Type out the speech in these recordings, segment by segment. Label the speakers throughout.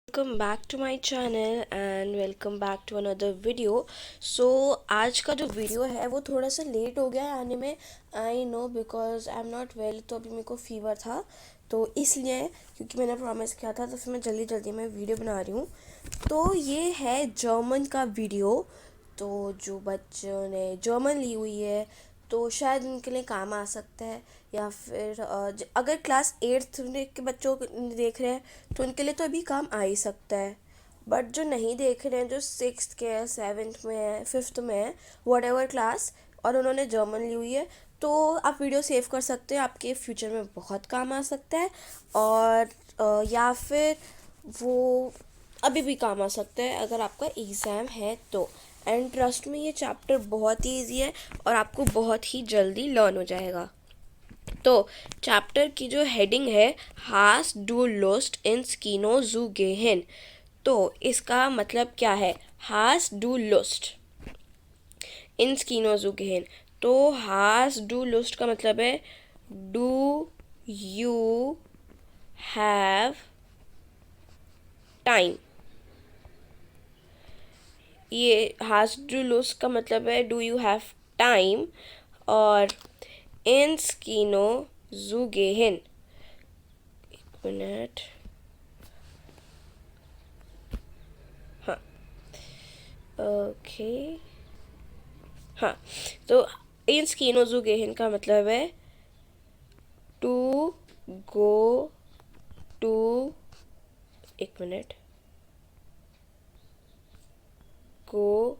Speaker 1: Welcome back to my channel and welcome back to another video. So आज का जो video है वो थोड़ा सा लेट हो गया है आने में। I know because I am not well, तो अभी मेरे को फीवर था, तो इसलिए क्योंकि मैंने प्रॉमिस किया था तो फिर मैं जल्दी जल्दी में वीडियो बना रही हूँ। तो ये है जर्मन का वीडियो। तो जो बच्चों ने जर्मन ली हुई है तो शायद उनके लिए काम आ सकता है, या फिर अगर क्लास 8th के बच्चों को देख रहे हैं तो उनके लिए तो अभी काम आ ही सकता है। बट जो नहीं देख रहे हैं, जो 6th के हैं, 7th में है, 5th में है, वट एवर क्लास, और उन्होंने जर्मन ली हुई है, तो आप वीडियो सेव कर सकते हैं, आपके फ्यूचर में बहुत काम आ सकता है। और या फिर वो अभी भी काम आ सकता है अगर आपका एग्ज़ाम है तो। एंड ट्रस्ट में ये चैप्टर बहुत ही ईजी है और आपको बहुत ही जल्दी लर्न हो जाएगा। तो चैप्टर की जो हेडिंग है, हास डू लुस्ट इन स्कीनो जू गेहन। तो इसका मतलब क्या है, हास डू लुस्ट इन स्कीनो जू गेहन। तो हास डू लुस्ट का मतलब है डू यू हैव टाइम। ये हास डू लुस्ट का मतलब है डू यू हैव टाइम। और इन स्कीनो जू गेहन, एक मिनट, हाँ, ओके, हाँ। तो इन स्कीनो जू गेहन का मतलब है टू गो टू, एक मिनट, गो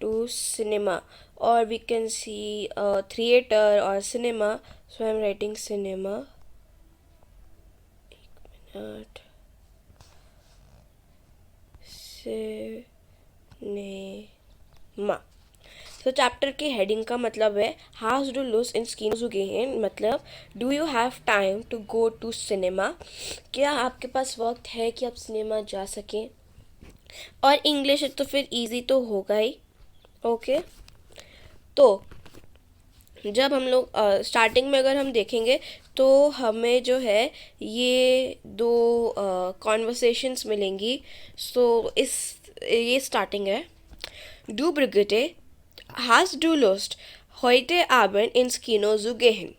Speaker 1: टू सिनेमा, और वी कैन सी थिएटर और cinema. So I am writing cinema, एक मिनट, सिनेमा। तो चैप्टर की हेडिंग का मतलब है हाउ डू लूज इन स्कीम्स गेन, मतलब do you have time to go to cinema. क्या आपके पास वक्त है कि आप सिनेमा जा सकें। और इंग्लिश है तो फिर इजी तो होगा ही। ओके, तो जब हम लोग स्टार्टिंग में अगर हम देखेंगे तो हमें जो है ये दो कॉन्वर्सेशंस मिलेंगी। सो इस ये स्टार्टिंग है, do ब्रिगिटे hast du Lust heute Abend ins Kino zu gehen?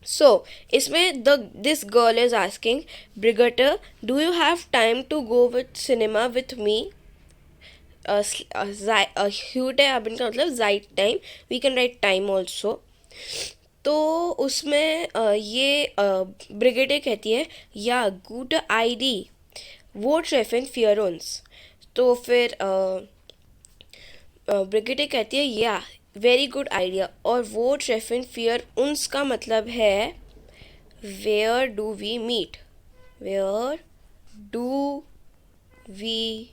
Speaker 1: So, इसमें this girl is asking Brigitte, do you have time to go with cinema with me? heute Abend का मतलब zeit time, we can write time also. तो उसमें ये ब्रिगेडे कहती है या good ID वो ट्रेफिन फियरोन्स। तो फिर ब्रिगेडे कहती है या वेरी गुड आइडिया, और वो ट्रेफिन फियर उन्स का मतलब है where do we meet, where do we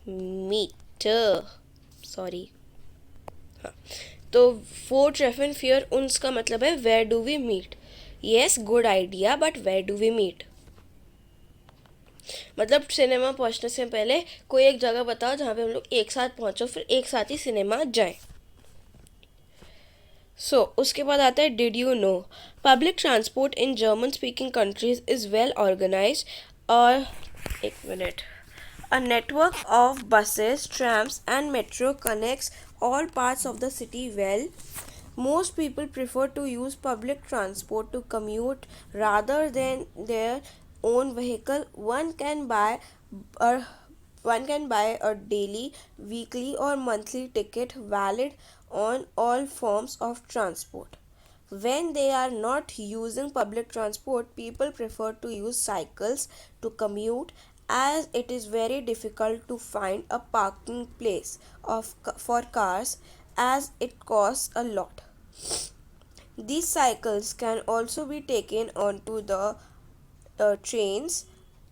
Speaker 1: meet, sorry, हाँ। तो वो ट्रेफिन फियर उन्स का मतलब है where do we meet. Yes good idea, but where do we meet, मतलब सिनेमा पहुंचने से पहले कोई एक जगह बताओ जहाँ पे हम लोग एक साथ पहुंचो, फिर एक साथ ही सिनेमा जाएं। सो उसके बाद आता है did you know public transport in German speaking countries is well organise, और एक minute, a network of buses, trams and metro connects all parts of the city well. Most people prefer to use public transport to commute rather than their own vehicle. A one can buy a daily, weekly or monthly ticket valid on all forms of transport. When they are not using public transport, people prefer to use cycles to commute, as it is very difficult to find a parking place for cars as it costs a lot. These cycles can also be taken onto the trains.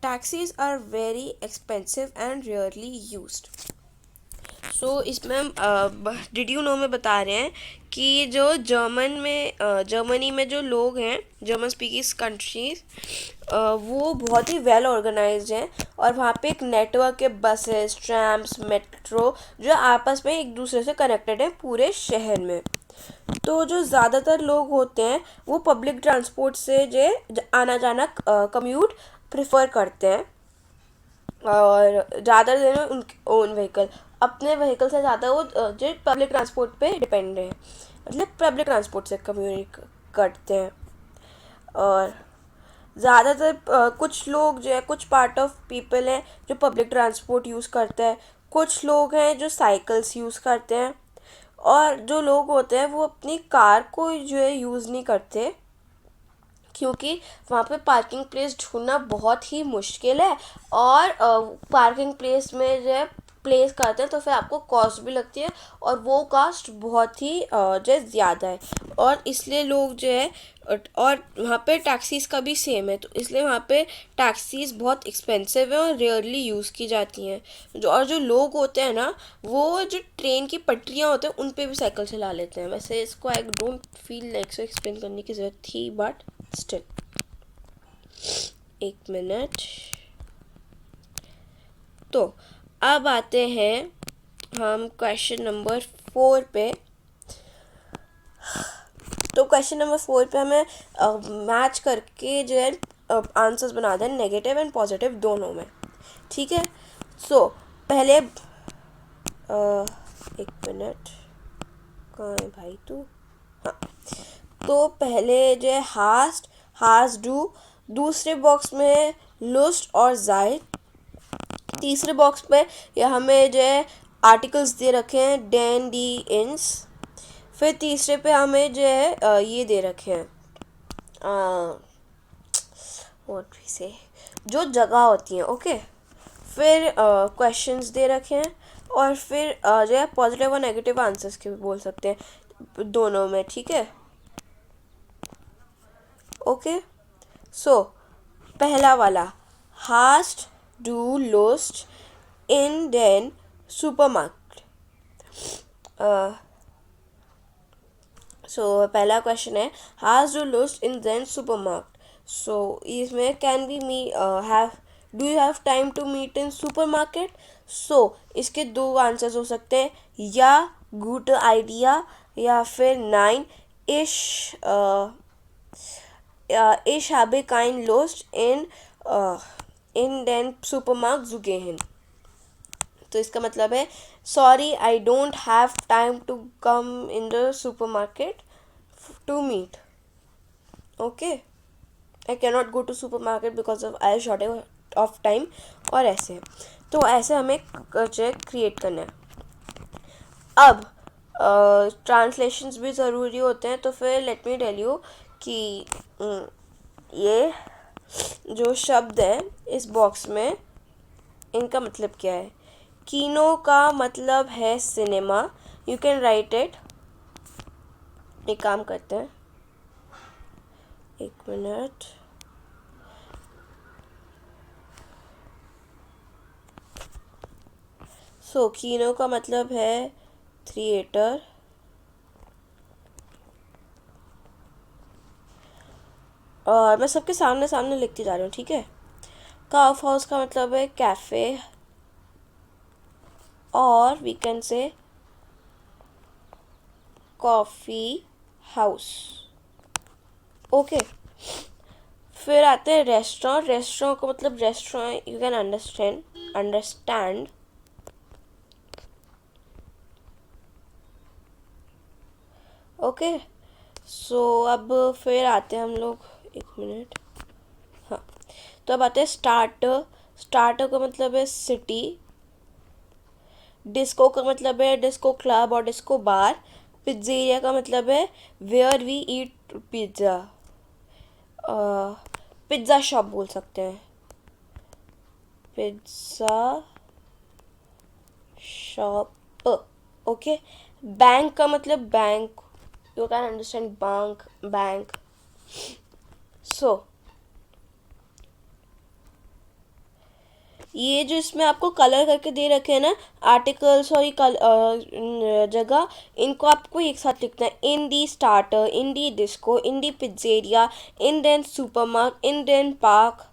Speaker 1: Taxis are very expensive and rarely used. सो इसमें हम did you no में बता रहे हैं कि जो Germany में जो लोग हैं, जर्मन स्पीकिंग कंट्रीज, वो बहुत ही वेल ऑर्गेनाइज्ड हैं, और वहाँ पे एक नेटवर्क है बसेस, ट्रैम्स, मेट्रो, जो आपस में एक दूसरे से कनेक्टेड है पूरे शहर में। तो जो ज़्यादातर लोग होते हैं वो पब्लिक ट्रांसपोर्ट से जो आना जाना कम्यूट प्रेफर करते हैं। और ज़्यादा देना उनके ओन व्हीकल, अपने व्हीकल से ज़्यादा वो जो पब्लिक ट्रांसपोर्ट पे डिपेंड है, मतलब पब्लिक ट्रांसपोर्ट से कम्युनिकेट करते हैं। और ज़्यादातर कुछ लोग जो है, कुछ पार्ट ऑफ पीपल हैं जो पब्लिक ट्रांसपोर्ट यूज़ करते हैं, कुछ लोग हैं जो साइकिल्स यूज़ करते हैं, और जो लोग होते हैं वो अपनी कार को जो है यूज़ नहीं करते, क्योंकि वहाँ पे पार्किंग प्लेस ढूंढना बहुत ही मुश्किल है। और पार्किंग प्लेस में जो है प्लेस करते हैं तो फिर आपको कॉस्ट भी लगती है, और वो कॉस्ट बहुत ही जो है ज़्यादा है, और इसलिए लोग जो है और वहाँ पे टैक्सीज़ का भी सेम है, तो इसलिए वहाँ पे टैक्सीज़ बहुत एक्सपेंसिव है और रेयरली यूज़ की जाती हैं। जो लोग होते हैं ना, वो जो ट्रेन की पटरियाँ होते हैं उन पे भी साइकिल चला लेते हैं। वैसे इसको I don't feel like so explain करने की ज़रूरत थी, बट स्टिल। एक मिनट। तो अब आते हैं हम क्वेश्चन नंबर 4 पे। तो क्वेश्चन नंबर 4 पे हमें मैच करके जो है आंसर्स बना दें, नेगेटिव एंड पॉजिटिव दोनों में, ठीक है। सो पहले एक मिनट, कहाँ है भाई तू? हाँ, तो पहले जो है हास्ट, हाज डू, दूसरे बॉक्स में है लुस्ट और जायद, तीसरे बॉक्स पे या हमें जो है आर्टिकल्स दे रखे हैं डैन डी इंस, फिर तीसरे पे हमें जो है ये दे रखे हैं व्हाट वी से, जो जगह होती हैं, ओके। फिर क्वेश्चंस दे रखे हैं, और फिर जो है पॉजिटिव और नेगेटिव आंसर्स के भी बोल सकते हैं दोनों में, ठीक है। ओके, सो पहला वाला, हास्ट डू लोस्ट इन देन सुपरमार्केट। सो पहला क्वेश्चन है हाज डू लोस्ट इन देन सुपरमार्केट। सो इसमें कैन बी मी हैव, do you have time to meet in supermarket. So इसके दो आंसर्स हो सकते हैं, या गुड आइडिया, या फिर 9 इश ich habe kein Lust in den Supermarkt zu gehen। तो इसका मतलब है sorry I don't have time to come in the supermarket to meet, okay. I can not go to supermarket because of I shortage of time, और ऐसे। तो ऐसे हमें create करना है। अब ट्रांसलेशंस भी ज़रूरी होते हैं, तो फिर लेट मी टेल यू कि ये जो शब्द है इस बॉक्स में, इनका मतलब क्या है। कीनो का मतलब है cinema, you can write it. एक काम करते हैं, एक मिनट। सो कीनो का मतलब है थिएटर, और मैं सबके सामने सामने लिखती जा रही हूँ, ठीक है। काफ हाउस का मतलब है कैफ़े, और we can say coffee house, okay. फिर आते हैं रेस्टोरेंट। रेस्टोरेंट का मतलब restaurant, you can understand, okay. So अब फिर आते हैं हम लोग, एक मिनट, हाँ। तो अब आते हैं स्टार्टर। स्टार्टर का मतलब है सिटी। डिस्को का मतलब है डिस्को क्लब और डिस्को बार। पिज्ज़ेरिया का मतलब है where we eat pizza, pizza shop बोल सकते हैं, पिज़्ज़ा शॉप, ओके। बैंक का मतलब bank, you can understand bank. So ये जो इसमें आपको कलर करके दे रखे हैं ना आर्टिकल्स और ये जगह, इनको आपको एक साथ लिखना है। इन दी स्टार्टर, इन दी डिस्को, इन दी पिज्जेरिया, इन देन supermarket, in then park,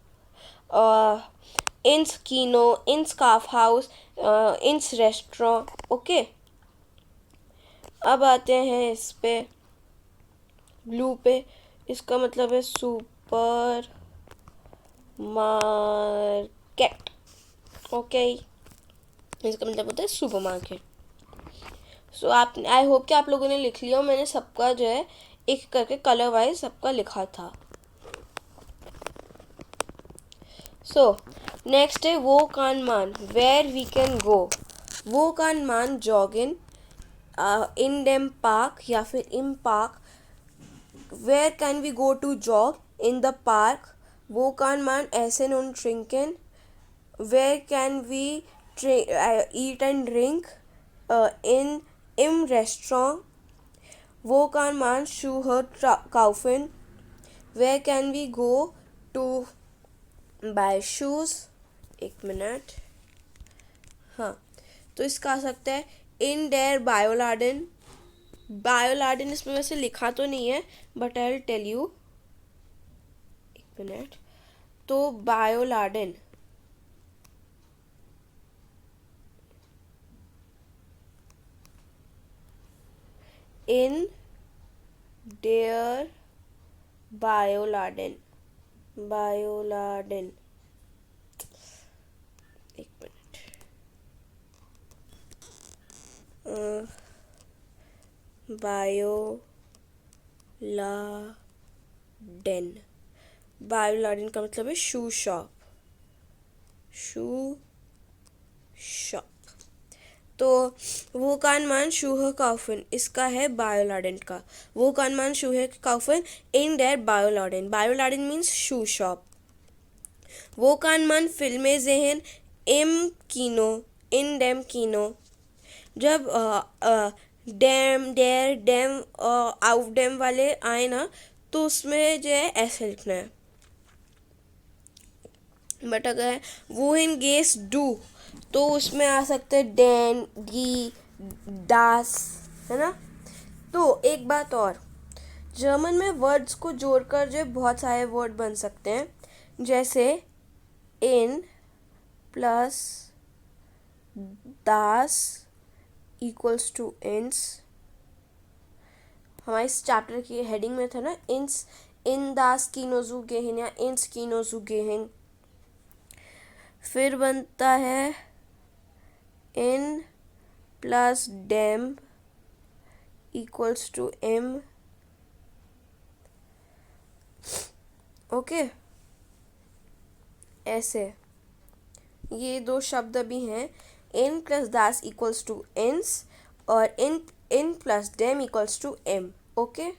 Speaker 1: in Keanu, in scarf house, in restaurant, okay. अब आते हैं इस पे ब्लू पे, इसका मतलब है सुपर मार्केट, ओके, इसका मतलब होता है सुपरमार्केट। सो आप, आई होप कि आप लोगों ने लिख लिया, मैंने सबका जो है एक करके कलर वाइज सबका लिखा था। सो नेक्स्ट है वो कान मान, वेयर वी कैन गो। वो कान मान जॉग इन डेम पार्क या फिर इन पार्क। Where can we go to jog in the park. वो कान मान एसन ऑन ट्रिंकन। Where can we eat and drink in restaurant. Wo kann man Schuhe kaufen? Where can we go to buy shoes? एक मिनट, हाँ, तो इसका आ सकता है इन डेयर बायोलार्डन। बायोलार्डन इसमें वैसे लिखा तो नहीं है, but I will tell you, एक मिनट। तो बायोलार्डन in their बायोलार्डन, बायोलार्डन, एक मिनट, बायोलार्डन, बायोलार्डन का मतलब है शू शॉप, शू शॉप। तो वो कान मान शूह काउफन, इसका है बायोलार्डन का। वो कान मान शूह काउफन इन डेयर बायोलार्डन, बायोलार्डन मीन्स शू शॉप। वो कान मान फिल्में ज़ेहन इम कीनो, इन डेम कीनो। जब डैम डेयर डैम आउट डैम वाले आए ना, तो उसमें जो है ऐसे लिखना है। बट अगर वो इन गेस डू, तो उसमें आ सकते हैं डैन, डी, दास, है ना। तो एक बात और, जर्मन में वर्ड्स को जोड़कर जो बहुत सारे वर्ड बन सकते हैं, जैसे इन प्लस दास इक्वल्स टू इंस। हमारे इस चैप्टर की हेडिंग में था ना, इंस, इन दास कीनोजू गेहिन या इंस कीनोजू गेहिन। फिर बनता है इन प्लस डेम इक्वल्स टू एम। ओके, ऐसे ये दो शब्द भी हैं, इन प्लस दास इक्वल्स टू इंस और इन प्लस डेम इक्वल्स टू एम। ओके,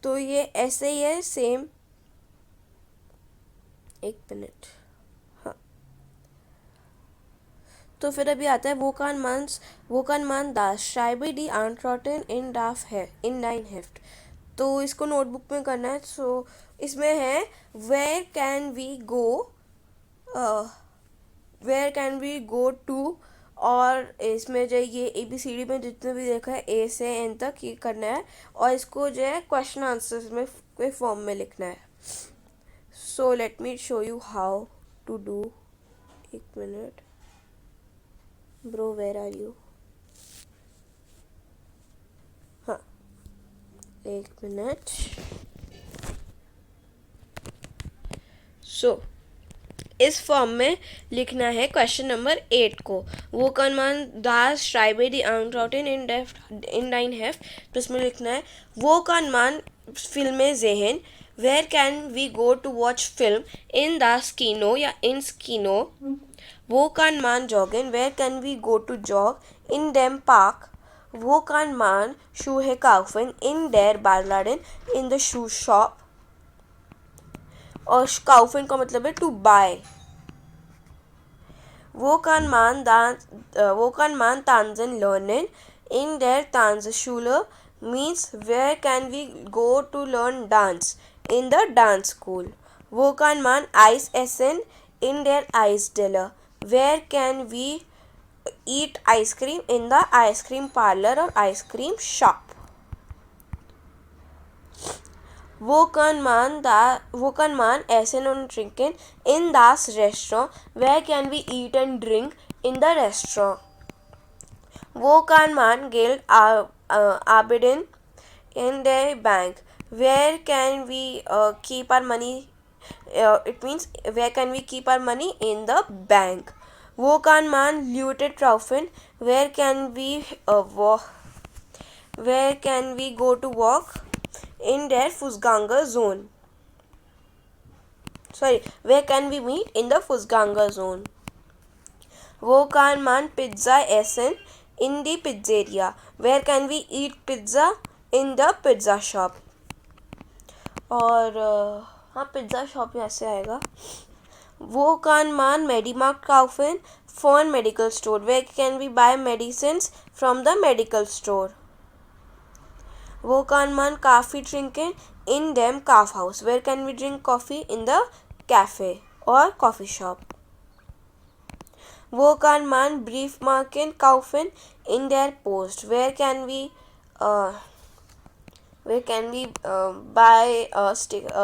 Speaker 1: तो ये ऐसे ही है सेम। एक मिनट, हाँ, तो फिर अभी आता है वो कान मान दास श्राइबे डी आंट्रॉटन इन डाफ है इन डाइन हेफ्ट। तो इसको नोटबुक में करना है। सो इसमें है where can we go, where can we go to, और इसमें जो ये ABCD में जितने भी देखा है A से N तक ये करना है, और इसको जो है क्वेश्चन आंसर्स में कोई फॉर्म में लिखना है। So let me show you how to do. एक minute bro, where are you? हाँ, एक मिनट। सो इस फॉर्म में लिखना है क्वेश्चन नंबर 8 को, वो कन मान दास श्राइबे दी आंट्रॉटन इन डाइन हेफ्ट। तो इसमें लिखना है वो कन मान फिल्में ज़ेहन, where can we go to watch film in the स्कीनो या इन स्कीनो। वो कान मान जॉगिन, where can we go to jog in डेम पार्क। वो कान मान शूहे काउफन इन डेयर बारलाडन इन द शू शॉप। और काउफन का मतलब है टू बाय। वो कान मान तांजन लर्निंग इन डेयर तांजशूलर means where can we go to learn dance in the dance school. वो कान मान आइस एसन इन डेयर आइस डिलर, where can we eat ice cream in the ice cream parlour और आइसक्रीम शॉप। वो कान मान एसन ऑन ड्रिंकिंग इन दास रेस्टोरेंट, where can we eat and drink in the restaurant. वो कान मान गिल्ड आबिडिन in their bank, where can we keep our money it means where can we keep our money? In the bank. Wo kann man looted Traufen? Where can we go to walk? In der Fußgänger Zone. Sorry, where can we meet? In the Fußgänger Zone. Wo kann man Pizza essen? In the pizzeria. Where can we eat pizza? In the pizza shop. और हाँ pizza shop ही ऐसे आएगा. वो kann man Medimarkt kaufen? Von medical store. Where can we buy medicines? From the medical store. वो kann man Kaffee trinken? In dem Kaufhaus. Where can we drink coffee? In the cafe or coffee shop. Wo kann man Briefmarken kaufen? In der Post. Where can we buy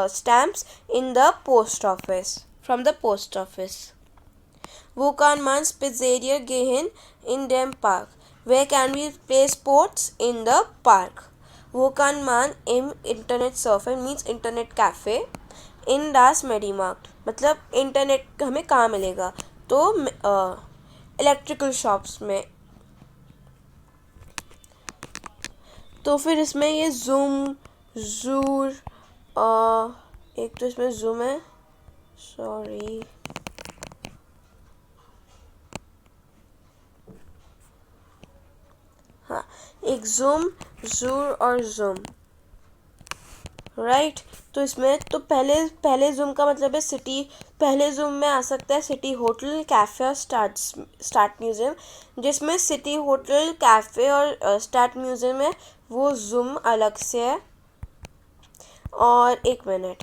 Speaker 1: stamps? In the post office. From the post office. Wo kann man spazieren gehen? In dem Park. Where can we play sports? In the park. Wo kann man im Internet surfen? Means internet cafe. In das Medimarkt. मतलब internet हमें कहाँ मिलेगा? तो electrical shops में. तो फिर इसमें ये जूम जूर एक तो इसमें जूम है. सॉरी, हाँ, एक जूम जूर और जूम, राइट. तो इसमें तो पहले जूम का मतलब है सिटी. पहले जूम में आ सकता है सिटी होटल, कैफ़े और स्टार्ट म्यूज़ियम. जिसमें सिटी होटल, कैफ़े और स्टार्ट म्यूज़ियम है वो जूम अलग से है. और एक मिनट,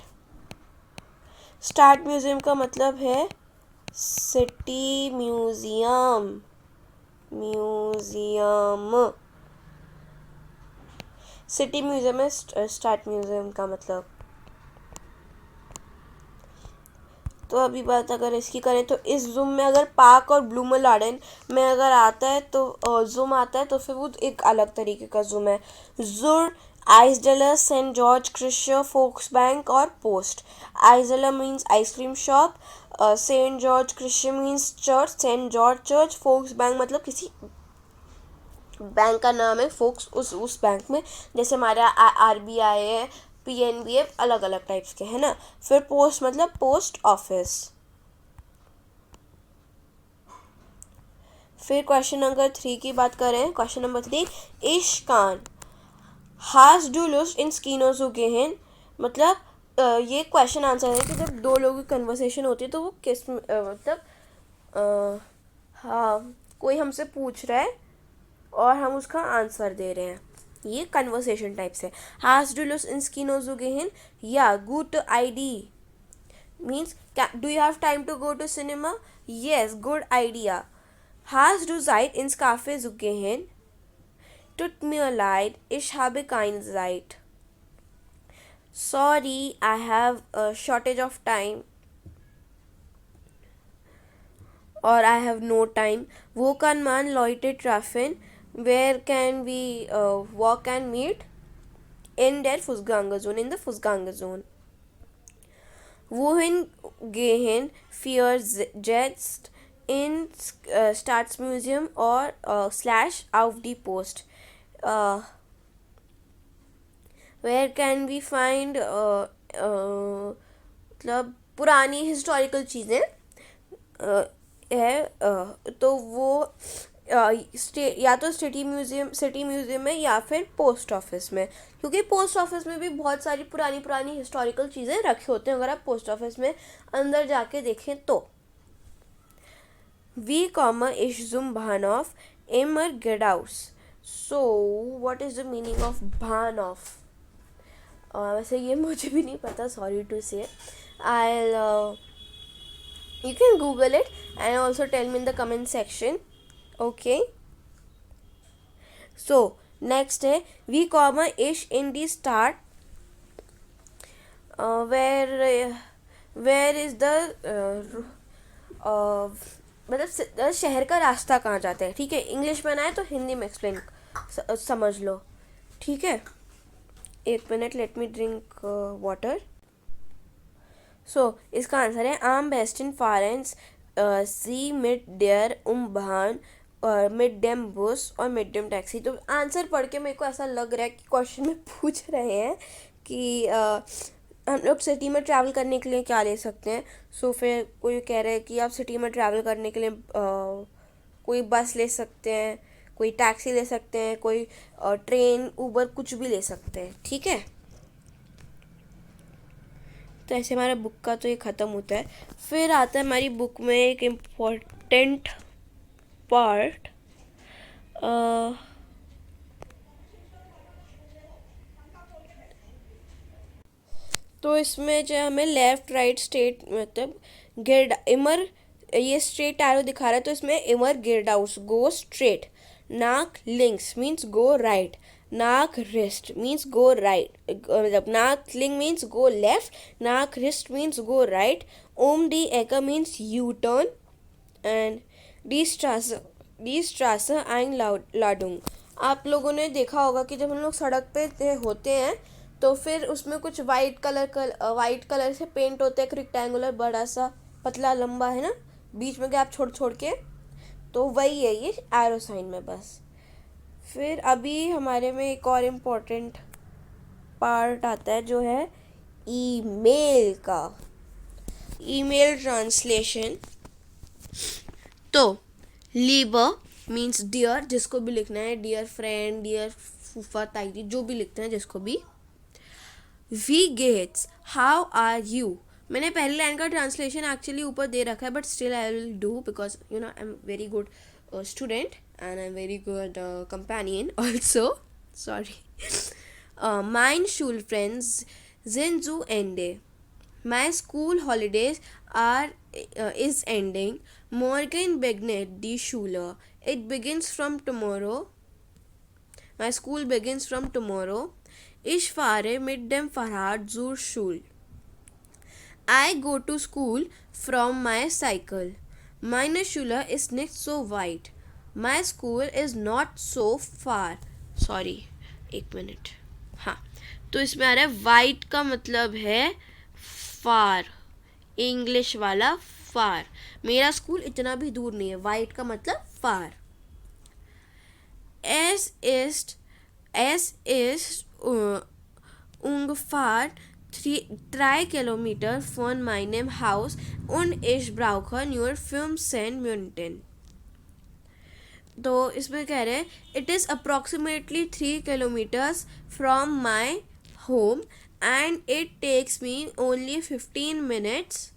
Speaker 1: स्टार्ट म्यूज़ियम का मतलब है सिटी म्यूज़ियम. सिटी म्यूज़ियम है स्टार्ट म्यूज़ियम का मतलब. तो अभी बात अगर इसकी करें तो इस जूम में अगर पार्क और ब्लूमलाडेन में अगर आता है तो जूम आता है तो फिर वो एक अलग तरीके का जूम है. जुर, आइसडेलर, सेंट जॉर्ज क्रिशर, फोक्सबैंक और पोस्ट. आइसडेलर means ice cream shop, saint George क्रिशर means church, saint George church. फोक्सबैंक मतलब किसी बैंक का नाम है. फोक्स उस बैंक में, जैसे हमारा RBI है, PNB है, अलग अलग टाइप्स के है ना. फिर पोस्ट मतलब पोस्ट ऑफिस. फिर क्वेश्चन नंबर 3 की बात करें. Question number 3, Ich kann. Hast du Lust ins Kino zu gehen? मतलब ये क्वेश्चन आंसर है कि जब दो लोगों की कन्वर्सेशन होती है तो वो किस मतलब हाँ, कोई हमसे पूछ रहा है और हम उसका आंसर दे रहे हैं. ये कन्वर्सेशन टाइप से. Hast du Lust ins Kino zu gehen? Ja, gute Idee. Means, do you have time to go to cinema? Yes, good idea. Hast du Zeit ins Café zu gehen? Tut mir leid, ich habe keine Zeit. Sorry, I have a shortage of time. Or I have no time. Wo kann man Leute treffen? Where can we walk and meet? In der Fußgänger Zone. In the Fußgänger Zone. Wohin gehen wir jetzt? In Staatsmuseum or / auf die Post. Where can we find मतलब पुरानी historical चीज़ें है. तो वो या तो city museum में या फिर पोस्ट ऑफिस में. क्योंकि पोस्ट ऑफिस में भी बहुत सारी पुरानी हिस्टोरिकल चीज़ें रखी होती हैं अगर आप पोस्ट ऑफिस में अंदर जाके देखें तो. Wie komme ich zum Bahnhof immer geradeaus? So, what is the meaning of Bahnhof? वैसे ये मुझे भी नहीं पता, sorry to say. You can Google it and also tell me in the comment section. Okay. So, next है wie komme ich in die Stadt? Where is the मतलब शहर का रास्ता कहाँ जाता है. ठीक है, इंग्लिश में ना है तो हिंदी में एक्सप्लेन समझ लो. ठीक है, एक मिनट, let me drink water. So इसका आंसर है आम बेस्टिन फारेंस सी मिड डेयर भान और मिड डेम बस और मिड डेम टैक्सी। तो आंसर पढ़ के मेरे को ऐसा लग रहा है कि क्वेश्चन में पूछ रहे हैं कि हम लोग सिटी में ट्रैवल करने के लिए क्या ले सकते हैं। सो फिर कोई कह रहा है कि आप सिटी में ट्रैवल करने के लिए कोई बस ले सकते हैं, कोई टैक्सी ले सकते हैं, कोई ट्रेन उबर कुछ भी ले सकते हैं। ठीक है, तो ऐसे हमारा बुक का तो ये ख़त्म होता है। फिर आता है हमारी बुक में एक इम्पोर्टेंट पार्ट, तो इसमें जो हमें लेफ़्ट राइट स्ट्रेट मतलब गिर इमर, ये स्ट्रेट एरो दिखा रहा है तो इसमें इमर गिरडाउस गो स्ट्रेट, नाक लिंक्स मीन्स गो राइट, नाक रिस्ट मीन्स गो राइट, मतलब नाक लिंक मीन्स गो लेफ्ट, नाक रिस्ट मीन्स गो राइट, ओम डी एकर मीन्स यू टर्न एंड डी स्ट्रास आइन लाडुंग। आप लोगों ने देखा होगा कि जब हम लोग सड़क पे होते हैं तो फिर उसमें कुछ वाइट कलर से पेंट होता है, एक रेक्टेंगुलर बड़ा सा पतला लंबा है ना, बीच में गैप छोड़ छोड़ के, तो वही है ये एरो साइन में बस। फिर अभी हमारे में एक और इम्पोर्टेंट पार्ट आता है जो है ईमेल का, ईमेल ट्रांसलेशन। तो लीबर मीन्स डियर, जिसको भी लिखना है, डियर फ्रेंड, डियर फूफा ताई जी, जो भी लिखते हैं जिसको भी। वी गेट्स हाउ आर यू, मैंने पहली लाइन का ट्रांसलेशन एक्चुअली ऊपर दे रखा है but still I will do because you know I am very good student and I am very good companion also, sorry. Mine Shool friends sind zu Ende. My school holidays is ending. Morgen beginnt die Schule. It begins from tomorrow. My school begins from tomorrow. Ich fahre mit dem Fahrrad zur Schule. I go to school from my cycle. Meine Schule ist nicht so weit. My school is not so far. Sorry, एक minute. हाँ, तो इसमें आ रहा है white का मतलब है फार, English वाला फार। मेरा स्कूल इतना भी दूर नहीं है, वाइट का मतलब फार। Es ist ungefähr 3 Kilometer von meinem Haus und ich brauche nur 15 Minuten. तो इसमें कह रहे हैं it is approximately 3 kilometres from my home and it takes me only 15 minutes.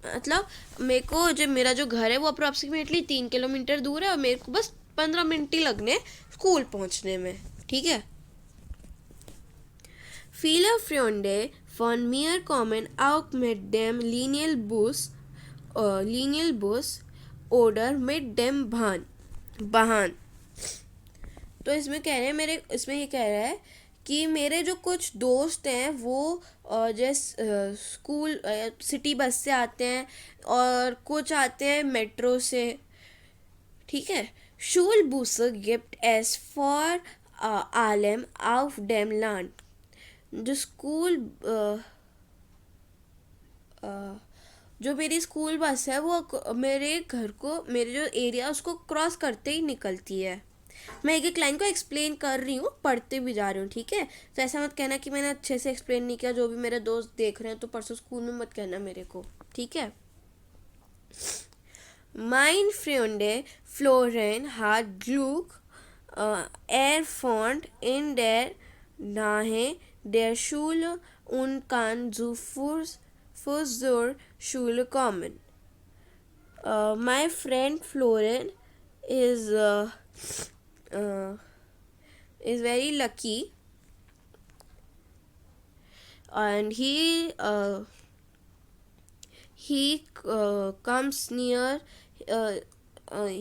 Speaker 1: मतलब मेरे को जो मेरा जो घर है वो अप्रॉक्सीमेटली 3 किलोमीटर दूर है और मेरे को बस 15 मिनट ही लगने स्कूल पहुंचने में। ठीक है। Viele Freunde von mir kommen auch mit dem Linienbus oder mit dem Bahn। तो इसमें कह रहे हैं इसमें ये कह रहा है कि मेरे जो कुछ दोस्त हैं वो जैसे स्कूल सिटी बस से आते हैं और कुछ आते हैं मेट्रो से। ठीक है। Schulbusse gibt es vor allem auf dem Land। जो स्कूल जो मेरी स्कूल बस है वो मेरे घर को, मेरे जो एरिया उसको क्रॉस करते ही निकलती है। मैं एक एक लाइन को एक्सप्लेन कर रही हूँ, पढ़ते भी जा रही हूँ। ठीक है। तो ऐसा मत कहना कि मैंने अच्छे से एक्सप्लेन नहीं किया, जो भी मेरे दोस्त देख रहे हैं तो परसों स्कूल में मत कहना मेरे को। ठीक है। Mein Freunde Florian hat Glück erfand in der Nähe der Schule und kann zu Fuß zur Schule kommen. My friend Florian is very lucky and he comes near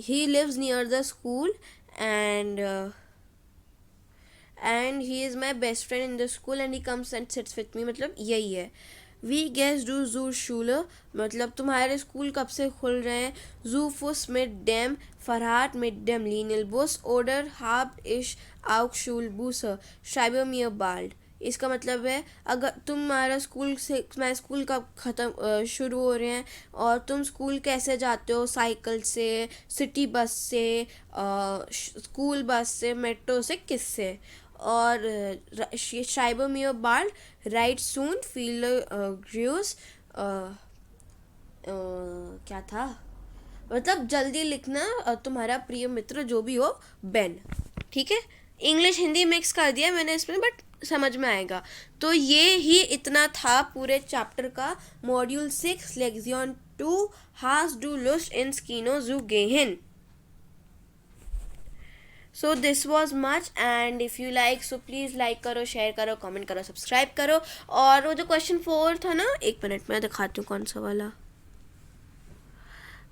Speaker 1: he lives near the school and he is my best friend in the school and he comes and sits with me। मतलब यही है। Wie gehst du zur Schule, मतलब तुम्हारे school कब से खुल रहे हैं। Zu Fuß mit dem Fahrrad mit dem Linienbus oder hab ich auch Schulbusse, schreibe mir bald। इसका मतलब है अगर तुम्हारा स्कूल से मैं स्कूल का ख़त्म शुरू हो रहे हैं और तुम स्कूल कैसे जाते हो, साइकिल से, सिटी बस से, स्कूल बस से, मेट्रो से, किससे? और schreibe mir bald, write soon, viele Grüße, क्या था, मतलब जल्दी लिखना, तुम्हारा प्रिय मित्र जो भी हो, बेन। ठीक है, इंग्लिश हिंदी मिक्स कर दिया मैंने इसमें, बट समझ में आएगा। तो ये ही इतना था पूरे चैप्टर का, module 6 लेक्सियन 2 hast du Lust ins Kino zu gehen? So this was much, and if you like so please like करो, शेयर करो, कमेंट करो, सब्सक्राइब करो। और वो जो क्वेश्चन 4 था ना, एक मिनट में दिखाती हूँ कौन सा वाला,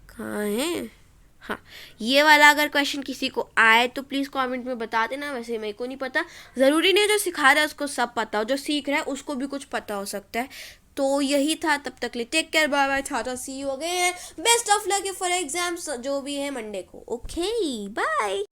Speaker 1: कहाँ है, हाँ ये वाला। अगर क्वेश्चन किसी को आए तो प्लीज़ कमेंट में बता देना। वैसे मेरे को नहीं पता, ज़रूरी नहीं है जो सिखा रहा है उसको सब पता हो, जो सीख रहा है उसको भी कुछ पता हो सकता है। तो यही था, तब तक लिए टेक केयर, बाय बाय, टाटा, see you again, best of luck for exams जो भी है मंडे को। Okay bye.